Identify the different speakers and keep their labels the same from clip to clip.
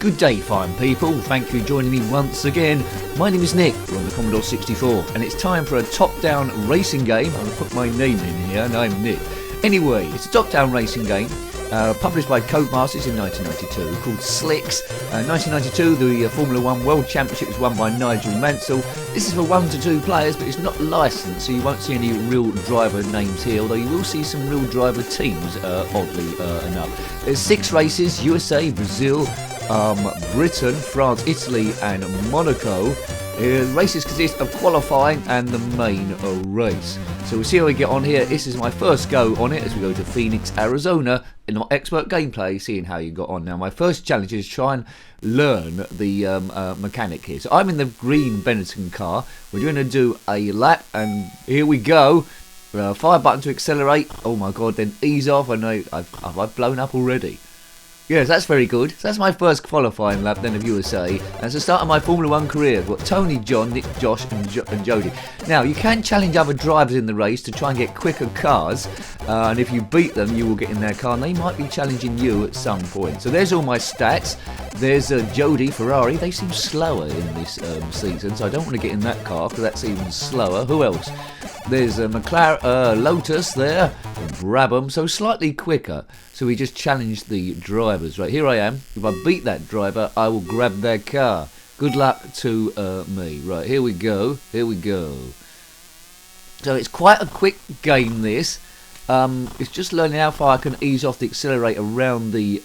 Speaker 1: Good day, fine people. Thank you for joining me once again. My name is Nick, we're on the Commodore 64, and it's time for a top-down racing game. I'm going to put my name in here, and I'm Nick. Anyway, it's a top-down racing game, published by Codemasters in 1992, called Slicks. 1992, the Formula 1 World Championship was won by Nigel Mansell. This is for 1 to 2 players, but it's not licensed, so you won't see any real driver names here, although you will see some real driver teams, oddly enough. There's 6 races: USA, Brazil, Britain, France, Italy and Monaco. Races consist of qualifying and the main race. So we'll see how we get on here. This is my first go on it as we go to Phoenix, Arizona. Not expert gameplay, seeing how you got on. Now my first challenge is try and learn the mechanic here. So I'm in the green Benetton car. We're going to do a lap and here we go. Fire button to accelerate. Oh my god, then ease off. I know I've blown up already. Yes, that's very good. So that's my first qualifying lap then of USA. That's the start of my Formula 1 career. I've got Tony, John, Nick, Josh and Jody. Now, you can challenge other drivers in the race to try and get quicker cars. And if you beat them, you will get in their car. And they might be challenging you at some point. So there's all my stats. There's Jody, Ferrari. They seem slower in this season. So I don't want to get in that car because that's even slower. Who else? There's McLaren, Lotus there, Brabham, so slightly quicker. So we just challenge the drivers. Right, here I am. If I beat that driver, I will grab their car. Good luck to me. Right, here we go. Here we go. So it's quite a quick game, this. It's just learning how far I can ease off the accelerator around the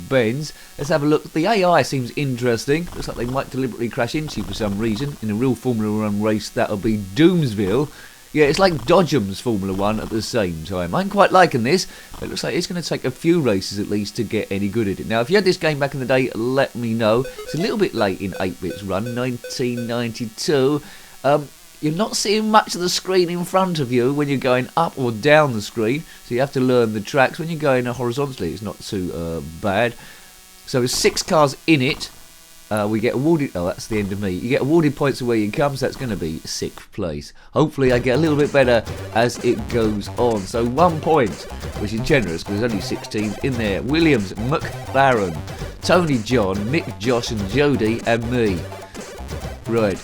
Speaker 1: bends. Let's have a look. The AI seems interesting. Looks like they might deliberately crash into you for some reason. In a real Formula 1 race, that'll be Doomsville. Yeah, it's like Dodgem's Formula 1 at the same time. I'm quite liking this, but it looks like it's going to take a few races at least to get any good at it. Now, if you had this game back in the day, let me know. It's a little bit late in 8-bit's run, 1992. You're not seeing much of the screen in front of you when you're going up or down the screen, so you have to learn the tracks. When you're going horizontally, it's not too bad. So there's 6 cars in it. We get awarded, oh that's the end of me, you get awarded points for where you come, so that's going to be 6th place. Hopefully I get a little bit better as it goes on. So 1 point, which is generous because there's only 6 teams in there. Williams, McLaren, Tony, John, Nick, Josh and Jody and me. Right.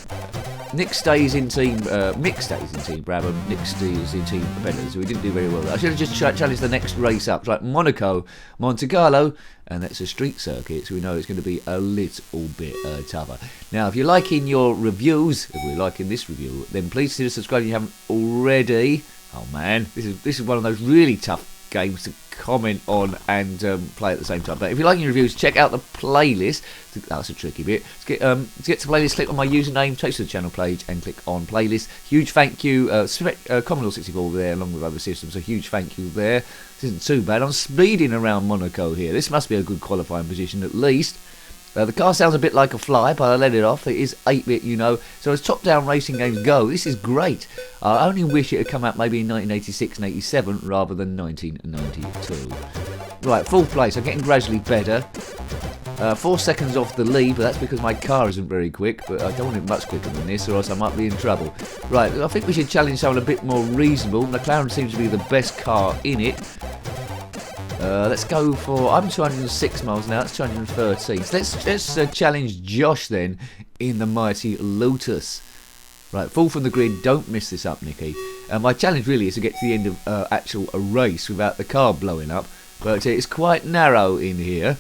Speaker 1: Nick stays in team, Mick stays in team Brabham, Nick stays in team Bennett, so we didn't do very well. I should have just challenged the next race up. It's like Monaco, Monte Carlo, and that's a street circuit, so we know it's going to be a little bit tougher. Now, if you're liking your reviews, if we're liking this review, then please consider subscribing if you haven't already. Oh man, this is one of those really tough games to comment on and play at the same time. But if you're liking your reviews, check out the playlist. That's a tricky bit. To get to playlist, click on my username, takes you to the channel page and click on playlist. Huge thank you, Commodore 64 there along with other systems, a huge thank you there. This isn't too bad. I'm speeding around Monaco here. This must be a good qualifying position at least. The car sounds a bit like a fly, but I let it off. It is 8-bit, you know. So as top-down racing games go, this is great. I only wish it had come out maybe in 1986 and 87 rather than 1992. Right, 4th place. I'm getting gradually better. 4 seconds off the lead, but that's because my car isn't very quick. But I don't want it much quicker than this, or else I might be in trouble. Right, I think we should challenge someone a bit more reasonable. McLaren seems to be the best car in it. Let's go for, I'm 206 miles now, that's 213. So let's challenge Josh then in the mighty Lotus. Right, fall from the grid, don't mess this up, Nicky. My challenge really is to get to the end of actual a race without the car blowing up. But it's quite narrow in here.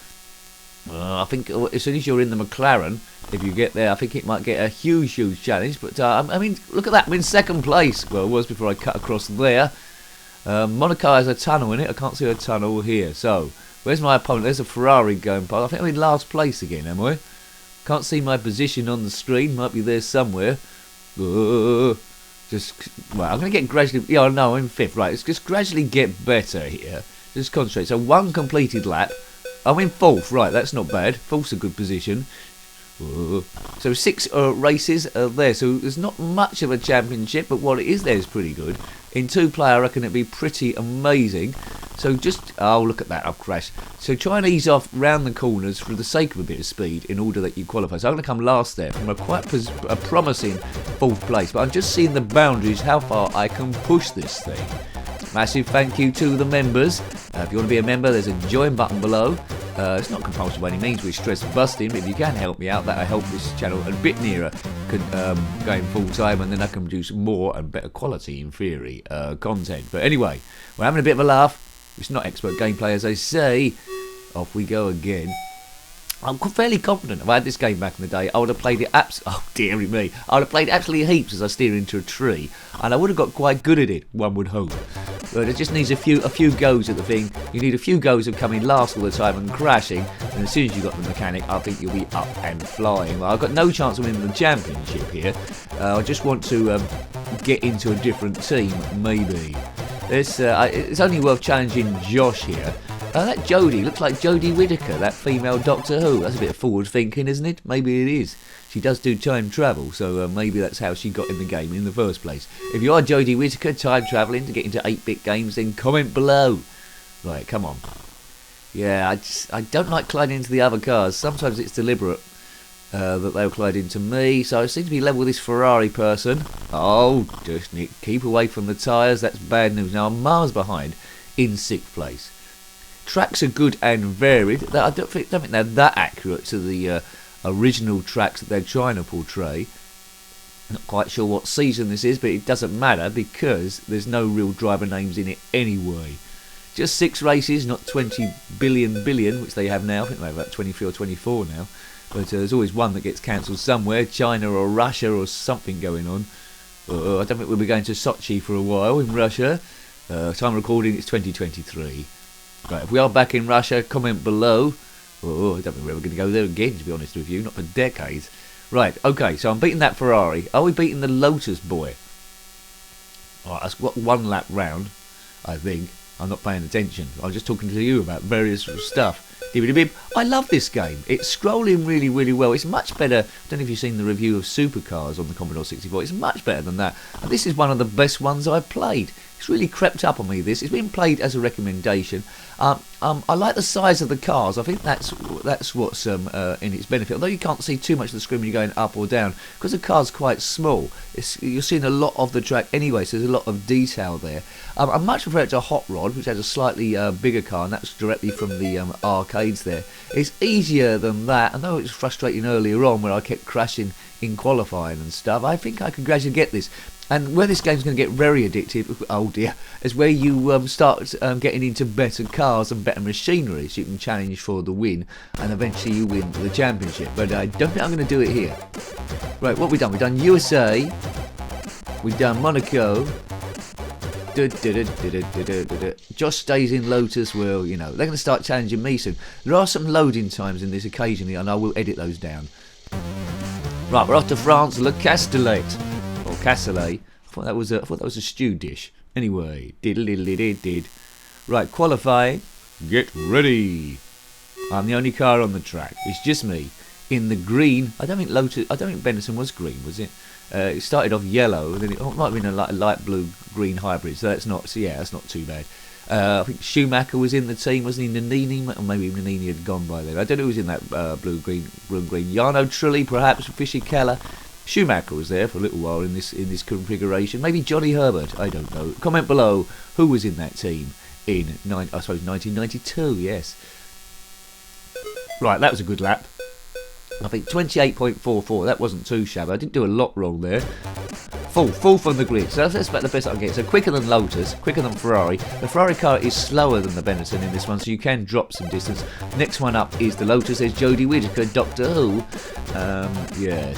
Speaker 1: I think as soon as you're in the McLaren, if you get there, I think it might get a huge challenge. But I mean, look at that, I'm in 2nd place. Well, it was before I cut across there. Monaco has a tunnel in it. I can't see a tunnel here. So, where's my opponent? There's a Ferrari going past. I think I'm in last place again, am I? Can't see my position on the screen. Might be there somewhere. Well, I'm going to get gradually... Yeah, no, I'm in 5th. Right, let's just gradually get better here. Just concentrate. So, 1 completed lap. I'm in 4th. Right, that's not bad. 4th's a good position. So 6 races there. So there's not much of a championship, but what it is there is pretty good. In 2-player, I reckon it'd be pretty amazing. So just, oh look at that, I've crashed. So try and ease off round the corners for the sake of a bit of speed in order that you qualify. So I'm going to come last there from a quite promising 4th place. But I'm just seeing the boundaries, how far I can push this thing. Massive thank you to the members. If you want to be a member, there's a join button below. It's not compulsory by any means, we're stress busting, but if you can help me out, that'll help this channel a bit nearer going full time, and then I can produce more and better quality, in theory, content. But anyway, we're having a bit of a laugh. It's not expert gameplay, as I say. Off we go again. I'm fairly confident if I had this game back in the day, I would have played it oh dearie me, I would have played absolutely heaps as I steer into a tree, and I would have got quite good at it, one would hope. But it just needs a few goes at the thing. You need a few goes of coming last all the time and crashing, and as soon as you've got the mechanic, I think you'll be up and flying. Well, I've got no chance of winning the championship here. I just want to get into a different team, maybe. It's only worth challenging Josh here. That Jodie looks like Jodie Whittaker, that female Doctor Who. That's a bit of forward thinking, isn't it? Maybe it is. She does do time travel, so maybe that's how she got in the game in the first place. If you are Jodie Whittaker, time travelling to get into 8-bit games, then comment below. Right, come on. Yeah, I don't like colliding into the other cars. Sometimes it's deliberate that they'll collide into me, so I seem to be level with this Ferrari person. Oh, just Nick, keep away from the tyres. That's bad news. Now I'm miles behind in 6th place. Tracks are good and varied. I don't think they're that accurate to the original tracks that they're trying to portray. Not quite sure what season this is, but it doesn't matter because there's no real driver names in it anyway. Just 6 races, not 20 billion, which they have now. I think they have about 23 or 24 now. But there's always one that gets cancelled somewhere, China or Russia or something going on. I don't think we'll be going to Sochi for a while in Russia. Time of recording, it's 2023. Right, if we are back in Russia, comment below. I don't think we're ever going to go there again, to be honest with you, not for decades. Right, okay, so I'm beating that Ferrari. Are we beating the Lotus boy? Alright, that's got 1 lap round, I think. I'm not paying attention. I'm just talking to you about various stuff. I love this game. It's scrolling really, really well. It's much better. I don't know if you've seen the review of Supercars on the Commodore 64. It's much better than that. And this is one of the best ones I've played. It's really crept up on me, this. It's been played as a recommendation. I like the size of the cars. I think that's what's in its benefit. Although you can't see too much of the screen when you're going up or down, because the car's quite small. You're seeing a lot of the track anyway, so there's a lot of detail there. I much prefer it to Hot Rod, which has a slightly bigger car, and that's directly from the arcades there. It's easier than that. I know it was frustrating earlier on where I kept crashing in qualifying and stuff. I think I can gradually get this. And where this game's going to get very addictive, oh dear, is where you start getting into better cars and better machinery, so you can challenge for the win, and eventually you win the championship. But I don't think I'm going to do it here. Right, what have we done? We've done USA, we've done Monaco. Josh stays in Lotus. Well, you know, they're going to start challenging me soon. There are some loading times in this occasionally, and I will edit those down. Right, we're off to France, Le Castellet. Or Castellet. I thought that was a stew dish. Anyway, did. Right, qualifying. Get ready. I'm the only car on the track. It's just me in the green. I don't think Benetton was green, was it? It started off yellow, and then it might have been a light blue green hybrid. So that's not too bad. I think Schumacher was in the team, wasn't he? Nannini, or maybe Nannini had gone by then. I don't know who was in that blue green. Jarno Trulli, perhaps Fischer Keller. Schumacher was there for a little while in this configuration. Maybe Johnny Herbert. I don't know. Comment below who was in that team in 1992. Yes. Right, that was a good lap. I think 28.44. That wasn't too shabby. I didn't do a lot wrong there. Full from the grid. So that's about the best I can get. So quicker than Lotus, quicker than Ferrari. The Ferrari car is slower than the Benetton in this one, so you can drop some distance. Next one up is the Lotus. There's Jodie Whittaker, Doctor Who. Yeah.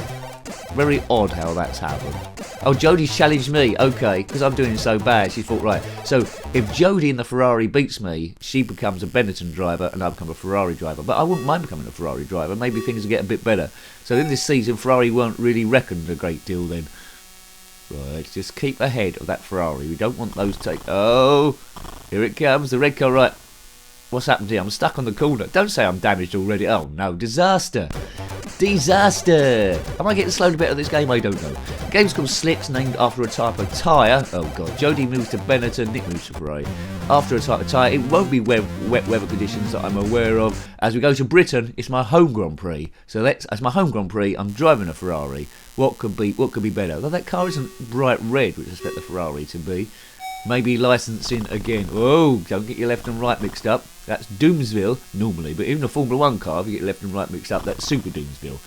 Speaker 1: Very odd how that's happened. Oh, Jodie's challenged me. Okay, because I'm doing so bad. She thought, right, so if Jodie in the Ferrari beats me, she becomes a Benetton driver and I become a Ferrari driver. But I wouldn't mind becoming a Ferrari driver. Maybe things will get a bit better. So in this season, Ferrari weren't really reckoned a great deal then. Right, just keep ahead of that Ferrari. We don't want those take. Oh, here it comes. The red car, right. What's happened here? I'm stuck on the corner. Don't say I'm damaged already. Oh, no. Disaster. Disaster. Am I getting slowed a bit of this game? I don't know. The game's called Slicks, named after a type of tyre. Oh, God. Jodie moves to Benetton. Nick moves to Ferrari. After a type of tyre. It won't be wet weather conditions that I'm aware of. As we go to Britain, it's my home Grand Prix. So as my home Grand Prix, I'm driving a Ferrari. What could be better? Although that car isn't bright red, which I expect the Ferrari to be. Maybe licensing again. Oh, don't get your left and right mixed up. That's Doomsville, normally, but even a Formula 1 car, if you get left and right mixed up, that's Super Doomsville.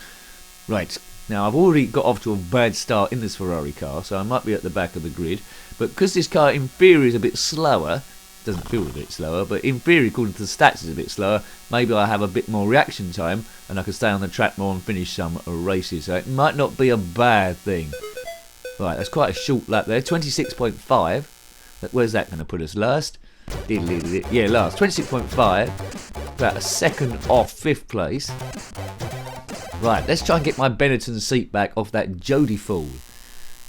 Speaker 1: Right, now I've already got off to a bad start in this Ferrari car, so I might be at the back of the grid, but because this car in theory is a bit slower, doesn't feel a bit slower, but in theory, according to the stats, is a bit slower, maybe I have a bit more reaction time, and I can stay on the track more and finish some races, so it might not be a bad thing. Right, that's quite a short lap there, 26.5, where's that going to put us, last? Yeah, last, 26.5, about a second off 5th place. Right, let's try and get my Benetton seat back off that Jody fool.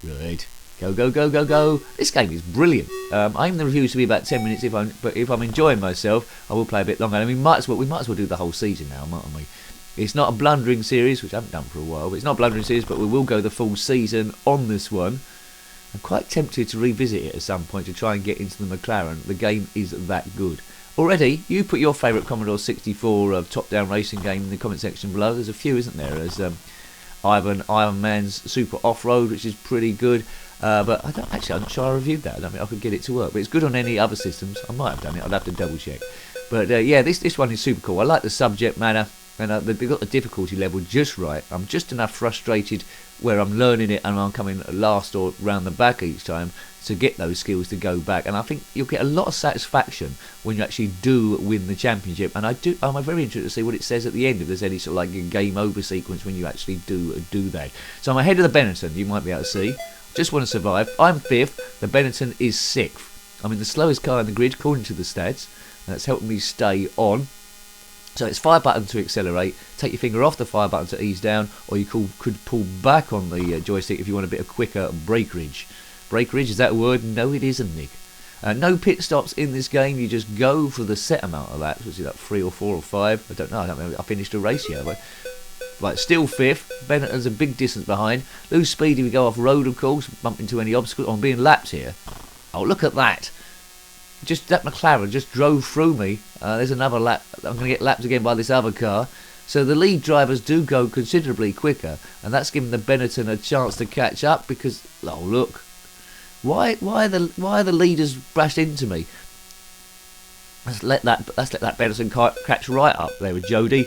Speaker 1: Right, go, go, go, go, go. This game is brilliant. I aim the reviews to be about 10 minutes, but if I'm enjoying myself, I will play a bit longer. I mean, we might as well do the whole season now, mightn't we? It's not a blundering series, which I haven't done for a while, but it's not a blundering series, but we will go the full season on this one. I'm quite tempted to revisit it at some point to try and get into the McLaren. The game is that good. Already, you put your favourite Commodore 64 top-down racing game in the comment section below. There's a few, isn't there? There's Iron Man's Super Off-Road, which is pretty good. But I'm not sure I reviewed that. I don't think I could get it to work. But it's good on any other systems. I might have done it. I'd have to double-check. But yeah, this one is super cool. I like the subject matter. And they've got the difficulty level just right. I'm just enough frustrated where I'm learning it and I'm coming last or round the back each time to get those skills to go back. And I think you'll get a lot of satisfaction when you actually do win the championship. And I'm very interested to see what it says at the end, if there's any sort of like a game over sequence when you actually do that. So I'm ahead of the Benetton, you might be able to see. Just want to survive. I'm 5th. The Benetton is 6th. I'm in the slowest car in the grid according to the stats. And that's helping me stay on. So it's fire button to accelerate, take your finger off the fire button to ease down, or you could pull back on the joystick if you want a bit of quicker brakerage. Brakerage, is that a word? No, it isn't, Nick. No pit stops in this game, you just go for the set amount of laps, which is like 3 or 4 or 5, I don't know, I finished a race yet, but right, still 5th, Benetton's a big distance behind, lose speed if we go off road of course, bump into any obstacles, I'm being lapped here. Oh, look at that. Just that McLaren just drove through me. There's another lap. I'm going to get lapped again by this other car. So the lead drivers do go considerably quicker, and that's given the Benetton a chance to catch up. Because oh look, why are the leaders bashed into me? Let's let that Benetton catch right up there with Jody,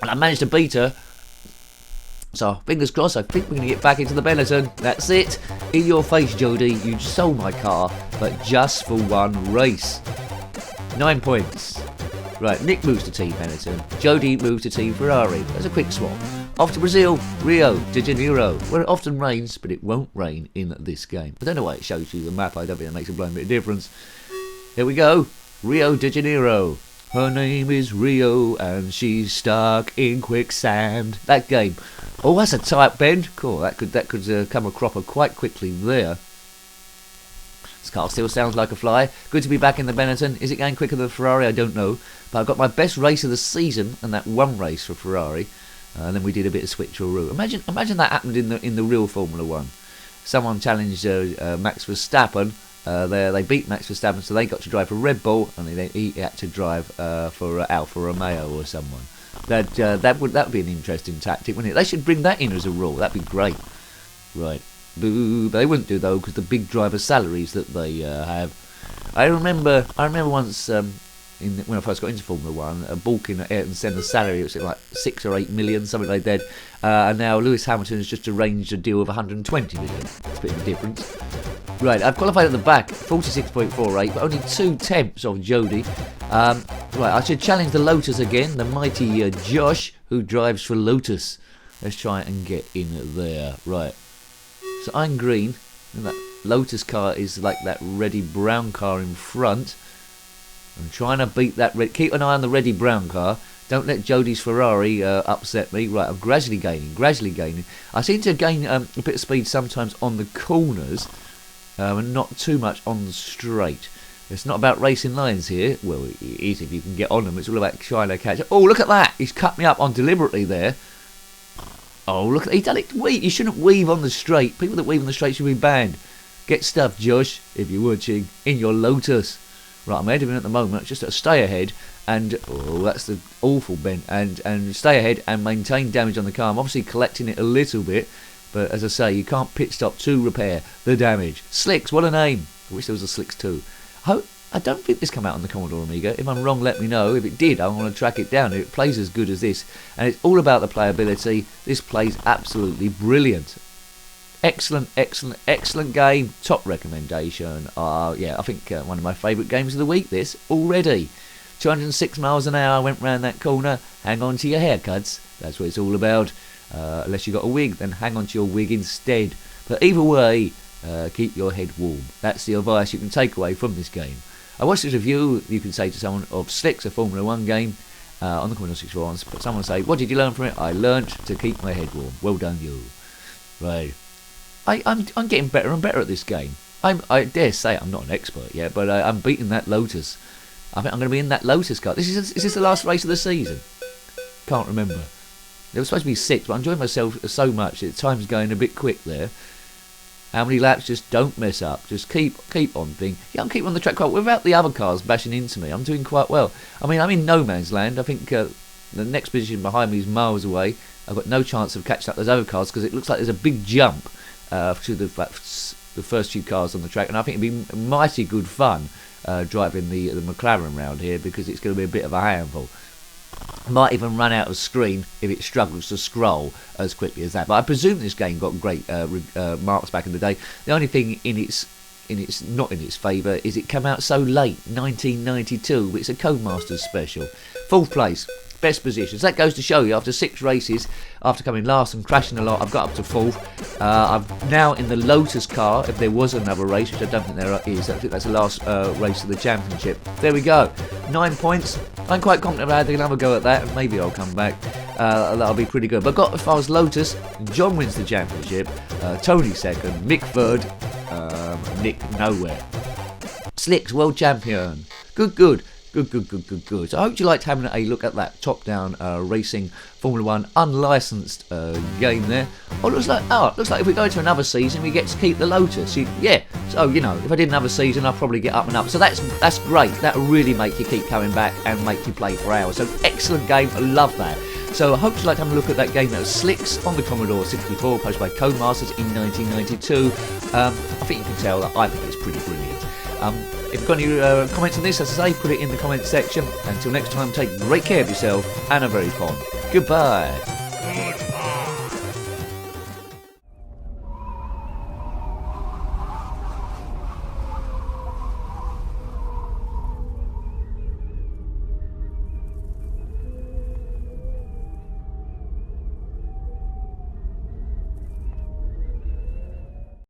Speaker 1: and I managed to beat her. So, fingers crossed, I think we're going to get back into the Benetton. That's it. In your face, Jody. You sold my car, but just for one race. 9 points. Right, Nick moves to Team Benetton. Jody moves to Team Ferrari. There's a quick swap. Off to Brazil, Rio de Janeiro, where it often rains, but it won't rain in this game. I don't know why it shows you the map. I don't think it makes a blown bit of difference. Here we go. Rio de Janeiro. Her name is Rio, and she's stuck in quicksand. That game. Oh, that's a tight bend. Cool. That could come a cropper quite quickly there. This car still sounds like a fly. Good to be back in the Benetton. Is it going quicker than Ferrari? I don't know. But I've got my best race of the season, and that one race for Ferrari. And then we did a bit of switcheroo. Imagine that happened in the real Formula 1. Someone challenged Max Verstappen. They beat Max Verstappen, so they got to drive for Red Bull, and he had to drive for Alfa Romeo or someone. That would be an interesting tactic, wouldn't it? They should bring that in as a rule. That'd be great. Right. Boo. But they wouldn't do though, because the big driver salaries that they have. I remember once when I first got into Formula 1, balking at Ayrton Senna's salary, it was like 6 or 8 million, something like that. And now Lewis Hamilton has just arranged a deal of 120 million. It's a bit of a difference. Right, I've qualified at the back, 46.48, but only 2 tenths of Jody. Right, I should challenge the Lotus again, the mighty Josh, who drives for Lotus. Let's try and get in there. Right, so I'm green, and that Lotus car is like that reddy brown car in front. I'm trying to beat that red. Keep an eye on the reddy brown car. Don't let Jody's Ferrari upset me. Right, I'm gradually gaining. I seem to gain a bit of speed sometimes on the corners. And not too much on the straight. It's not about racing lines here. Well, it is if you can get on them. It's all about trying to catch. Oh, look at that! He's cut me up on deliberately there. Oh, look at he done it. You shouldn't weave on the straight. People that weave on the straight should be banned. Get stuff, Josh, if you're watching, in your Lotus. Right, I'm ahead of him at the moment. Just stay ahead, and oh, that's the awful bend. And stay ahead and maintain damage on the car. I'm obviously collecting it a little bit. But as I say, you can't pit stop to repair the damage. Slicks, what a name. I wish there was a Slicks 2. I don't think this came out on the Commodore Amiga. If I'm wrong, let me know. If it did, I want to track it down. It plays as good as this, and it's all about the playability. This plays absolutely brilliant. Excellent, excellent, excellent game. Top recommendation. Yeah, I think one of my favourite games of the week, this, already. 206 miles an hour, went round that corner. Hang on to your haircuts. That's what it's all about. Unless you got a wig, then hang on to your wig instead. But either way, keep your head warm. That's the advice you can take away from this game. I watched this review, you can say to someone, of Slicks, a Formula 1 game, on the Commodore 64. Someone say, what did you learn from it? I learnt to keep my head warm. Well done, you. Right. I'm getting better and better at this game. I dare say I'm not an expert yet, but I'm beating that Lotus. I think I'm going to be in that Lotus car. Is this the last race of the season? Can't remember. There was supposed to be 6, but I'm enjoying myself so much that time's going a bit quick there. How many laps? Just don't mess up. Just keep on thing. Yeah, I'm keeping on the track quite well. Without the other cars bashing into me, I'm doing quite well. I mean, I'm in no man's land. I think the next position behind me is miles away. I've got no chance of catching up those other cars because it looks like there's a big jump to the first few cars on the track, and I think it'd be mighty good fun driving the McLaren round here because it's going to be a bit of a handful. Might even run out of screen if it struggles to scroll as quickly as that. But I presume this game got great marks back in the day. The only thing not in its favour is it came out so late, 1992. But it's a Codemasters special. 4th place, best positions. That goes to show you after 6 races, after coming last and crashing a lot, I've got up to 4th. I'm now in the Lotus car. If there was another race, which I don't think there is, I think that's the last race of the championship. There we go, 9 points. I'm quite confident about having another go at that, and maybe I'll come back. That'll be pretty good. But got as far as Lotus, John wins the championship, Tony 2nd, Mick 3rd, Nick nowhere. Slicks, world champion. Good. So I hope you liked having a look at that top-down racing Formula 1 unlicensed game there. It looks like if we go to another season, we get to keep the Lotus. So if I did another season, I'd probably get up and up. So that's great. That'll really make you keep coming back and make you play for hours. So excellent game. I love that. So I hope you liked having a look at that game. That was Slicks on the Commodore 64, published by Codemasters in 1992. I think you can tell that I think it's pretty brilliant. If you've got any comments on this, as I say, put it in the comments section. Until next time, take great care of yourself and are very fond. Goodbye.